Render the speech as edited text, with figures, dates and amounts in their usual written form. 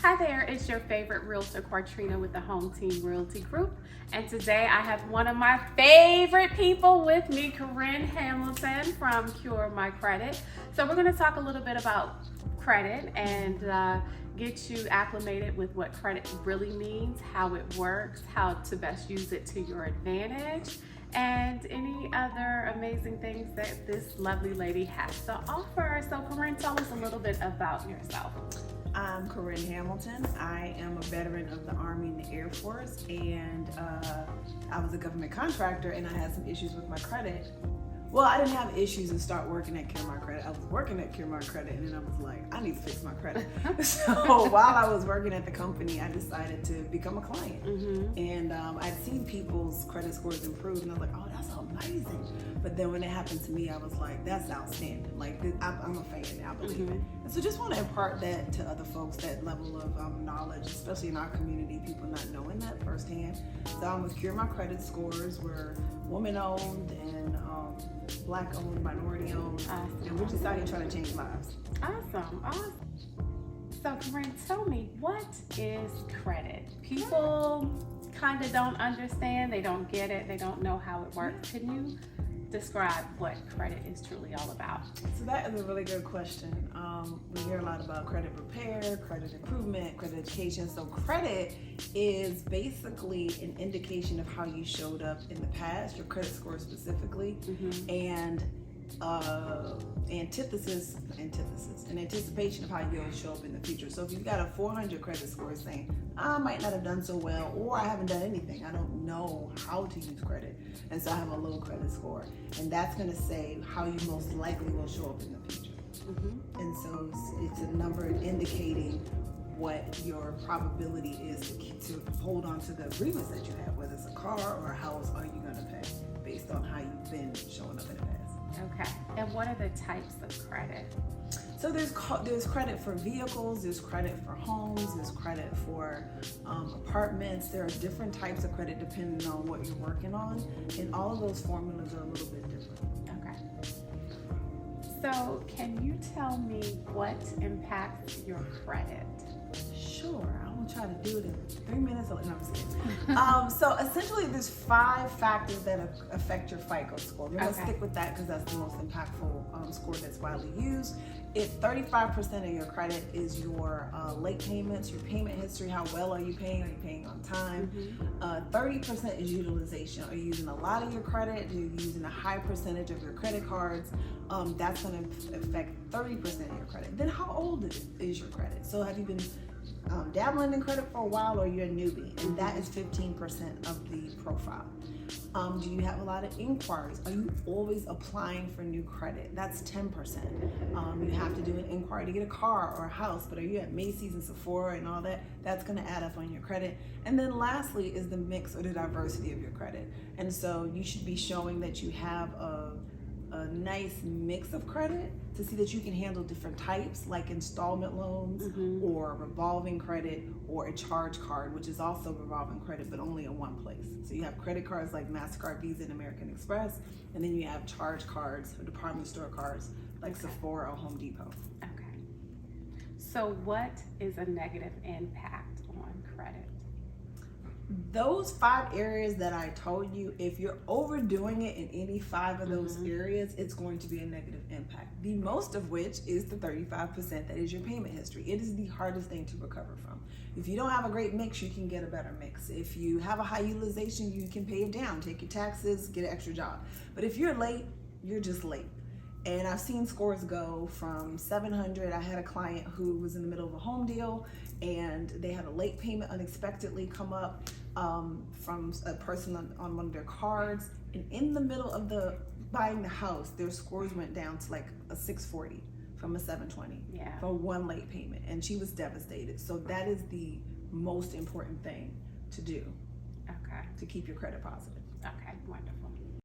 Hi there, it's your favorite realtor, Quartrina with the Home Team Realty Group. And today I have one of my favorite people with me, Corinne Hamilton from Cure My Credit. So we're gonna talk a little bit about credit and get you acclimated with what credit really means, how it works, how to best use it to your advantage, and any other amazing things that this lovely lady has to offer. So Corinne, tell us a little bit about yourself. I'm Corinne Hamilton. I am a veteran of the Army and the Air Force, and I was a government contractor, and I had some issues with my credit. Well, I didn't have issues to start working at Cure My Credit. I was working at Cure My Credit, and then I was like, I need to fix my credit. So while I was working at the company, I decided to become a client. And I'd seen people's credit scores improve, and I was like, oh, that's amazing. But then when it happened to me, I was like, that's outstanding. Like, I'm a fan now, I believe it. And so just want to impart that to other folks, that level of knowledge, especially in our community, people not knowing that firsthand. So I'm with Cure My Credit scores. We're woman-owned and Black-owned, minority-owned, and we're just out here trying to change lives. Awesome. So Corinne, tell me, what is credit? People kind of don't understand, they don't get it, they don't know how it works. Can you describe what credit is truly all about? So that is a really good question. We hear a lot about credit repair, credit improvement, credit education. So credit is basically an indication of how you showed up in the past, your credit score specifically, and an anticipation of how you'll show up in the future. So if you've got a 400 credit score saying, I might not have done so well, or I haven't done anything, I don't know how to use credit, and so I have a low credit score, and that's going to say how you most likely will show up in the future. And so it's a number indicating what your probability is to hold on to the agreements that you have, whether it's a car or a house, are you going to pay based on how you've been showing up in the past. Okay, and what are the types of credit? So there's credit for vehicles, there's credit for homes, there's credit for apartments. There are different types of credit depending on what you're working on, and all of those formulas are a little bit different. Okay. So can you tell me what impacts your credit? Sure, I'm gonna try to do it in 3 minutes. No, I'm just kidding. So essentially, there's 5 factors that affect your FICO score. We're gonna stick with that because that's the most impactful score that's widely used. 35% of your credit is your late payments, your payment history. How well are you paying? Are you paying on time? 30% is utilization. Are you using a lot of your credit? Are you using a high percentage of your credit cards? That's going to affect 30% of your credit. Then how old is your credit? So have you been dabbling in credit for a while, or you're a newbie? And that is 15% of the profile. Do you have a lot of inquiries? Are you always applying for new credit? That's 10%. You have to do an inquiry to get a car or a house, but are you at Macy's and Sephora and all that? That's going to add up on your credit. And then lastly is the mix or the diversity of your credit. And so you should be showing that you have a nice mix of credit to see that you can handle different types, like installment loans or revolving credit, or a charge card, which is also revolving credit but only in one place. So you have credit cards like MasterCard, Visa, and American Express, and then you have charge cards or department store cards like Sephora or Home Depot. Okay. So what is a negative impact on credit? Those 5 areas that I told you, if you're overdoing it in any 5 of those areas, it's going to be a negative impact. The most of which is the 35% that is your payment history. It is the hardest thing to recover from. If you don't have a great mix, you can get a better mix. If you have a high utilization, you can pay it down, take your taxes, get an extra job. But if you're late, you're just late. And I've seen scores go from 700. I had a client who was in the middle of a home deal, and they had a late payment unexpectedly come up from a person on one of their cards. And in the middle of buying the house, their scores went down to like a 640 from a 720 for one late payment. And she was devastated. So that is the most important thing to do to keep your credit positive. Okay, wonderful.